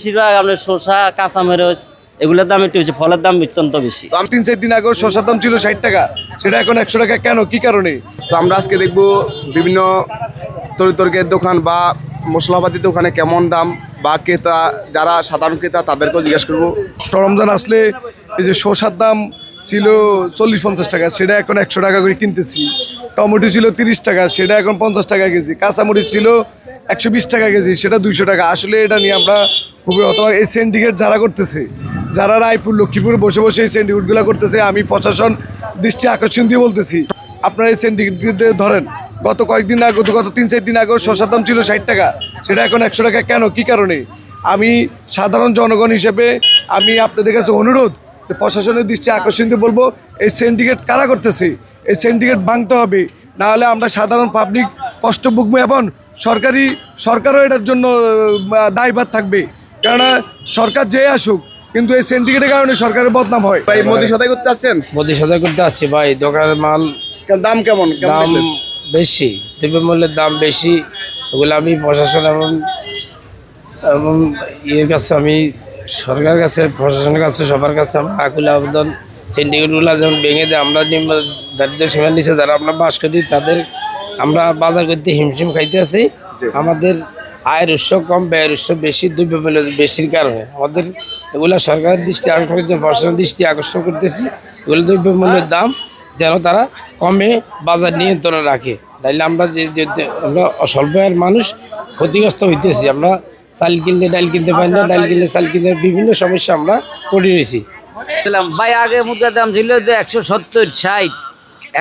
বেশিরভাগ আপনার শসা, কাঁচামরিচ এগুলোর দাম একটু বেশি, ফলের দাম অত্যন্ত বেশি। তো আমি 3-4 দিন আগে শসার দাম ছিল 60 টাকা, সেটা এখন 100 টাকা। কেন, কি কারণে? তো আমরা আজকে দেখবো বিভিন্ন তরিতরকারির দোকান বা মশলাপাতির দোকানে কেমন দাম, বা ক্রেতা যারা সাধারণ ক্রেতা তাদেরকেও জিজ্ঞেস করবো। রমজান আসলে এই যে শসার দাম ছিল 40-50 টাকা, সেটা এখন 100 টাকা করে কিনতেছি। টমেটো ছিল 30 টাকা, সেটা এখন 50 টাকা কেজি। কাঁচামরিচ ছিল 120 টাকা কেজি, সেটা 200 টাকা। আসলে এটা নিয়ে আমরা খুবই অথবা এই সিন্ডিকেট যারা করতেছে, যারা রায়পুর লক্ষ্মীপুরে বসে বসে এই সিন্ডিকেটগুলো করতেছে, আমি প্রশাসন দৃষ্টি আকর্ষণ দিয়ে বলতেছি, আপনারা এই সিন্ডিকেট ধরেন। গত কয়েকদিন আগে, গত 3-4 দিন আগে শসার দাম ছিল 60 টাকা, সেটা এখন 100 টাকা। কেন, কি কারণে? আমি সাধারণ জনগণ হিসেবে আমি আপনাদের কাছে অনুরোধ, প্রশাসনের দৃষ্টি আকর্ষণ দিয়ে বলবো, এই সিন্ডিকেট কারা করতেছে, এই সিন্ডিকেট ভাঙতে হবে। না হলে আমরা সাধারণ পাবলিক কষ্ট ভুগবো এবং সরকারও এটার জন্য দায়ভার থাকবে। কেননা সরকার যে আসুক, কিন্তু এই সিন্ডিকেটের কারণে সরকারের বদনাম হয়। ভাই মোদি সদাই করতে আসছেন? মোদি সদাই করতে আসছি ভাই। দোকানের মাল দাম কেমন? দাম বেশি, দ্রব্যমূল্যের দাম বেশি। ওগুলো আমি প্রশাসন এবং ইয়ের কাছে, আমি সরকারের কাছে, প্রশাসনের কাছে, সবার কাছে আমরা আকুল আবেদন, সিন্ডিকেটগুলো যেমন ভেঙে দেয়। আমরা যে দারিদ্র সীমার নিচে যারা আমরা বাস করি, তাদের আমরা বাজার করতে হিমশিম খাইতে আছি। আমাদের আয়ের উৎস কম, ব্যয়ের উৎস বেশি, দ্রব্যমূল্য বেশির কারণে আমাদের এগুলো সরকারের দৃষ্টি আকর্ষণ করছে, প্রশাসনের দৃষ্টি আকর্ষণ করতেছি। এগুলো দ্রব্যমূল্যের দাম যেন তারা কমে বাজার নিয়ন্ত্রণে রাখে। তাইলে আমরা আমরা স্বল্প আয়ের মানুষ ক্ষতিগ্রস্ত হইতেছি। আমরা চাল কিনলে ডাল কিনতে পারি না, ডাল কিনলে চাল কিনতে, বিভিন্ন সমস্যা আমরা পড়ে রয়েছি। ভাই আগে মুরগার দাম ছিল 170-60,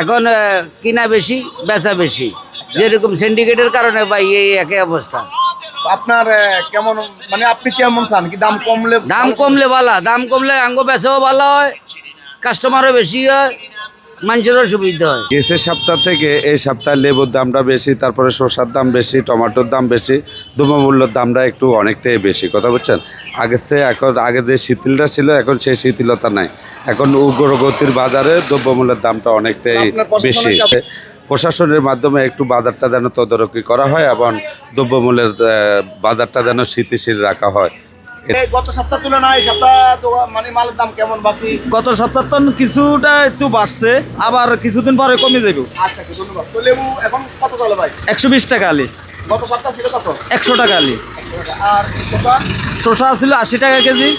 এখন কিনা বেশি, বেচা বেশি। যেরকম সিন্ডিকেটের কারণে ভাই এই একই অবস্থা। আপনার কেমন, মানে আপনি কেমন চান? কি দাম কমলে? দাম কমলে ভালো, দাম কমলে আঙ্গ বেচাও ভালো হয়, কাস্টমারও বেশি হয়, মানুষেরও সুবিধা হয়। গেছের সপ্তাহ থেকে এই সপ্তাহে লেবুর দামটা বেশি, তারপরে শসার দাম বেশি, টমেটোর দাম বেশি, দ্রব্যমূল্যের দামটা একটু অনেকটাই বেশি। কথা বলছেন? আগের চেয়ে এখন, আগে যে শিথিলতা ছিল এখন সেই শিথিলতা নাই। এখন উগ্রগতির বাজারে দ্রব্যমূল্যের দামটা অনেকটাই বেশি। প্রশাসনের মাধ্যমে একটু বাজারটা যেন তদারকি করা হয় এবং দ্রব্যমূল্যের বাজারটা যেন স্থিতিশীল রাখা হয়। গত সপ্তাহ তুলনায় এই সপ্তাহ মানে মালের দাম কেমন? বাকি গত সপ্তাহ কিছুটা একটু বাড়ছে, আবার কিছুদিন পরে কমে যাবে। আচ্ছা, ধন্যবাদ। তো লেবু এখন কত চলে ভাই? 120 টাকা আলি। গত সপ্তাহ ছিল কত? 100 টাকা আলি। আর শসা? শসা ছিল 80 টাকা কেজি,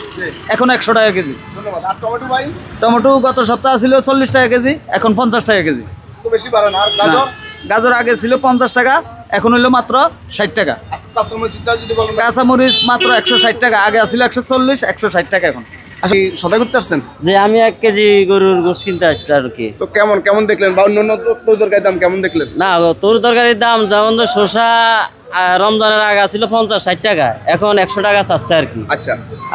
এখন 100 টাকা কেজি। ধন্যবাদ। আর টমেটো ভাই? টমেটো গত সপ্তাহ ছিল 40 টাকা কেজি, এখন 50 টাকা কেজি। তো বেশি বাড়ে না। আর গাজর? গাজর আগে ছিল 50 টাকা, এখন হলো মাত্র 60 টাকা। কাঁচামরিচটা যদি বলেন? কাঁচামরিচ মাত্র 160 টাকা, আগে ছিল 140, 160 টাকা এখন। আচ্ছা, সদাই করতে আসছেন? যে আমি 1 কেজি গরুর গোশত কিনতে আসছি আর কি। তো কেমন দেখলেন, বা অন্যান্য তরকারির দাম কেমন দেখলেন? না, তরু তরকারির দাম যেমন তো শসা রমজানের আগে ছিল 50-60 টাকা, এখন 100 টাকা চাচ্ছে আর কি। আচ্ছা।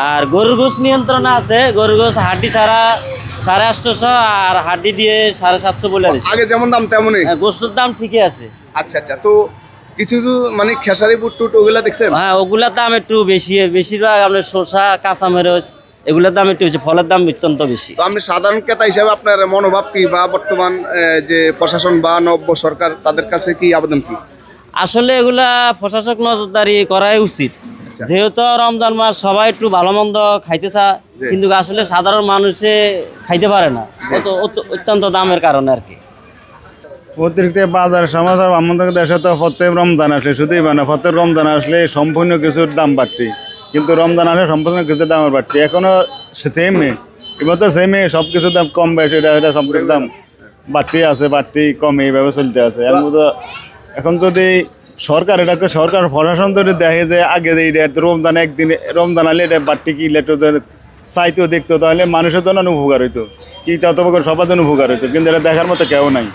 আর গরুর গোশত নিয়ন্ত্রণে আছে, গরুর গোশত হাড্ডি ছাড়া 850, আর হাড্ডি দিয়ে 750 বলে দিচ্ছে। আগে যেমন দাম তেমনই? গোশতের দাম ঠিকই আছে। আচ্ছা, তো কিছু মানে খেসারি বুট টুট ওগুলা দেখছেন? হ্যাঁ, ওগুলার দাম একটু বেশি। বেশিরভাগ আপনার শসা, কাঁচামরিচ এগুলোর দাম একটু বেশি, ফলের দাম অত্যন্ত বেশি। তো আপনি সাধারণ ক্রেতা হিসেবে আপনার মনোভাব কি, বা বর্তমান যে প্রশাসন বা নব্য সরকার তাদের কাছে কি আবেদন কি? আসলে এগুলা প্রশাসক নজরদারি করাই উচিত। যেহেতু রমজান মাস, সবাই একটু ভালো মন্দ খাইতে চায়, কিন্তু আসলে সাধারণ মানুষে খাইতে পারে না, অত্যন্ত দামের কারণে আর কি। অতিরিক্ত বাজার সমাচার আমাদের দেশে তো প্রত্যেক রমজান আসলে, শুধুই মানে প্রত্যেক রমজান আসলে সম্পূর্ণ কিছুর দাম বাড়তি, কিন্তু রমজান আসলে সম্পূর্ণ কিছুর দাম বাড়তি। এখনো সেমই, এবার তো সেমই, সব কিছুর দাম কম বেশি, এটা সব কিছুর দাম বাড়তি আছে, বাড়তি কম এইভাবে চলতে আছে। এখন যদি সরকার এটাকে, সরকার প্রশাসন যদি দেখে যে আগে যে রমজান একদিন রমজান আলে এটা বাড়তি কি চাইতো দেখতো, তাহলে মানুষের জন্য উপকার হইতো, কি তত সবার জন্য উপকার হইতো, কিন্তু এটা দেখার মতো কেউ নাই।